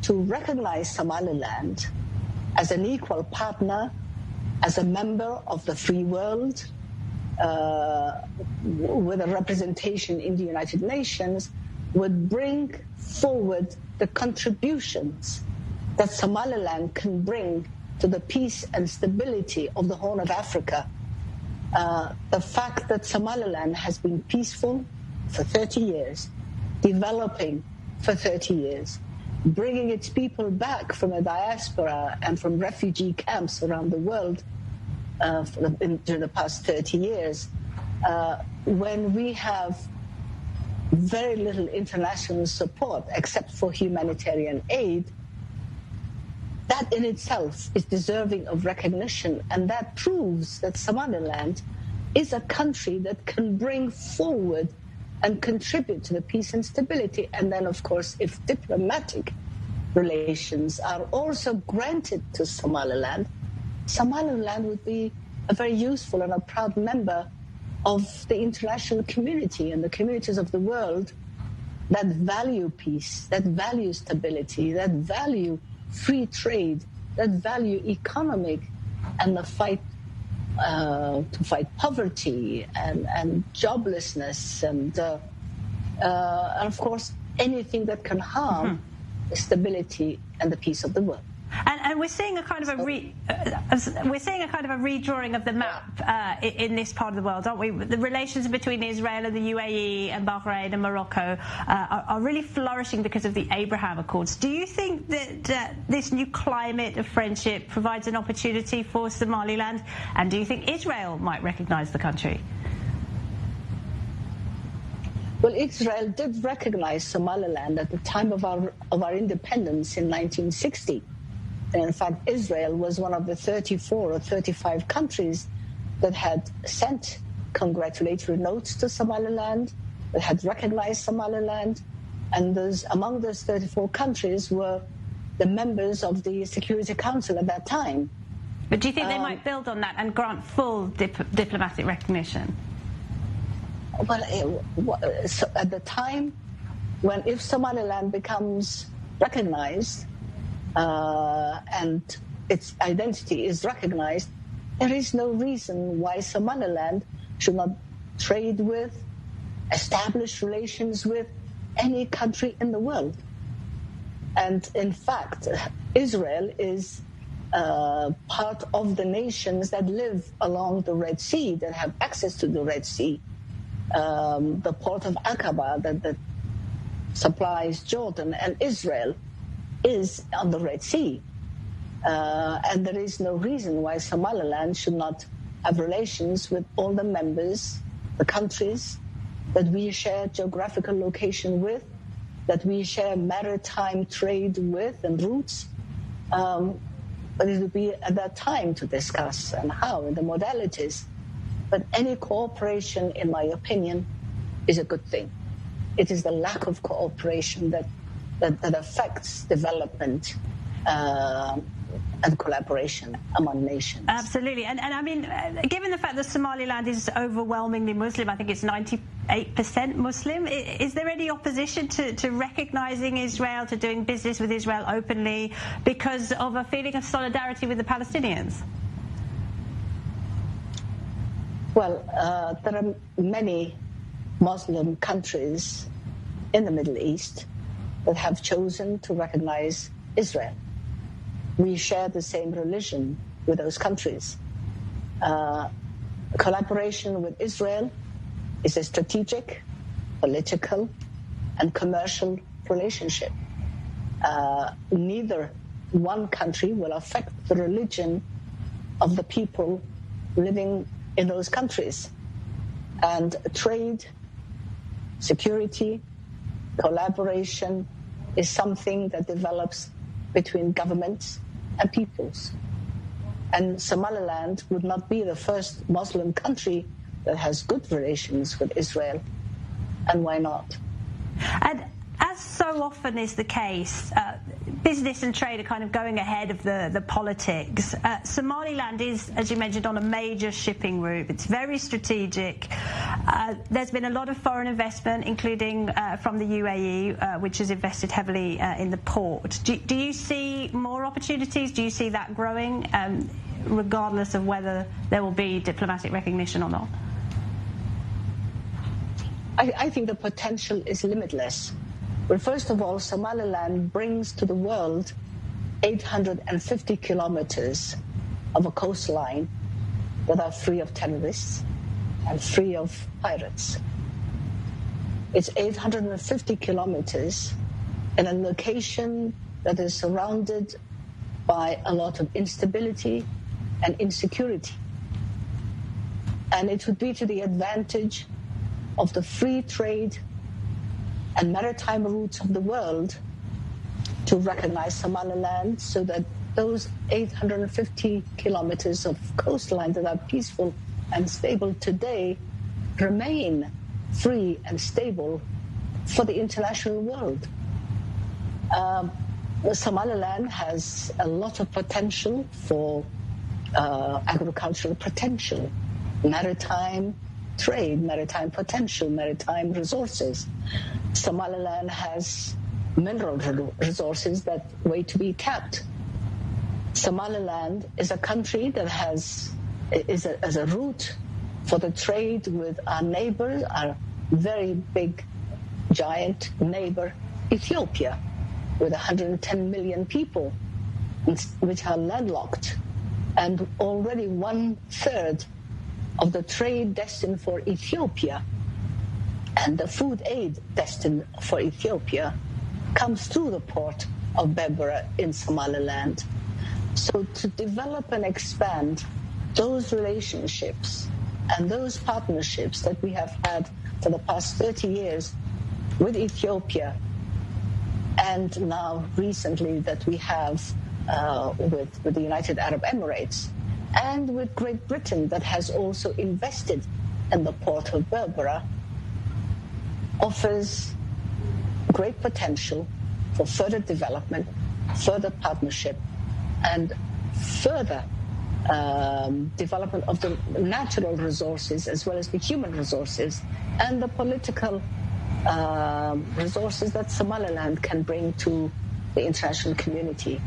to recognize Somaliland as an equal partner, as a member of the free world, with a representation in the United Nations, would bring forward the contributions that Somaliland can bring to the peace and stability of the Horn of Africa. The fact that Somaliland has been peaceful for 30 years, developing for 30 years, bringing its people back from the diaspora and from refugee camps around the world during the past 30 years, when we have very little international support except for humanitarian aid, that in itself is deserving of recognition, and that proves that Somaliland is a country that can bring forward and contribute to the peace and stability. And then, of course, if diplomatic relations are also granted to Somaliland, Somaliland would be a very useful and a proud member of the international community and the communities of the world that value peace, that value stability, that value free trade, that value economic and the fight to fight poverty and joblessness and of course anything that can harm the stability and the peace of the world. And we're seeing a kind of a redrawing of the map in this part of the world, aren't we? The relations between Israel and the UAE and Bahrain and Morocco are really flourishing because of the Abraham Accords. Do you think that this new climate of friendship provides an opportunity for Somaliland? And do you think Israel might recognise the country? Well, Israel did recognise Somaliland at the time of our independence in 1960. And in fact, Israel was one of the 34 or 35 countries that had sent congratulatory notes to Somaliland, that had recognized Somaliland. And among those 34 countries were the members of the Security Council at that time. But do you think they might build on that and grant full diplomatic recognition? Well, so at the time, if Somaliland becomes recognized, and its identity is recognized, there is no reason why Somaliland should not trade with, establish relations with any country in the world. And in fact, Israel is part of the nations that live along the Red Sea, that have access to the Red Sea. The port of Aqaba that supplies Jordan and Israel is on the Red Sea. And there is no reason why Somaliland should not have relations with all the members, the countries that we share geographical location with, that we share maritime trade with and routes. But it will be at that time to discuss and how and the modalities. But any cooperation, in my opinion, is a good thing. It is the lack of cooperation that affects development and collaboration among nations. Absolutely. And I mean, given the fact that Somaliland is overwhelmingly Muslim, I think it's 98% Muslim, is there any opposition to recognising Israel, to doing business with Israel openly because of a feeling of solidarity with the Palestinians? Well, there are many Muslim countries in the Middle East that have chosen to recognize Israel. We share the same religion with those countries. Collaboration with Israel is a strategic, political, and commercial relationship. Neither one country will affect the religion of the people living in those countries. And trade, security, collaboration is something that develops between governments and peoples. And Somaliland would not be the first Muslim country that has good relations with Israel. And why not? And as so often is the case, business and trade are kind of going ahead of the politics. Somaliland is, as you mentioned, on a major shipping route. It's very strategic. There's been a lot of foreign investment, including from the UAE, which has invested heavily in the port. Do you see more opportunities? Do you see that growing, regardless of whether there will be diplomatic recognition or not? I think the potential is limitless. Well, first of all, Somaliland brings to the world 850 kilometers of a coastline that are free of terrorists and free of pirates. It's 850 kilometers in a location that is surrounded by a lot of instability and insecurity. And it would be to the advantage of the free trade and maritime routes of the world to recognize Somaliland so that those 850 kilometers of coastline that are peaceful and stable today remain free and stable for the international world. Somaliland has a lot of potential for agricultural potential, maritime trade, maritime potential, maritime resources. Somaliland has mineral resources that wait to be tapped. Somaliland is a country that is a route for the trade with our neighbor, our very big, giant neighbor, Ethiopia, with 110 million people, which are landlocked. And already 1/3 of the trade destined for Ethiopia and the food aid destined for Ethiopia comes through the port of Berbera in Somaliland. So to develop and expand those relationships and those partnerships that we have had for the past 30 years with Ethiopia, and now recently that we have with the United Arab Emirates, and with Great Britain that has also invested in the port of Berbera, offers great potential for further development, further partnership, and further development of the natural resources as well as the human resources and the political resources that Somaliland can bring to the international community.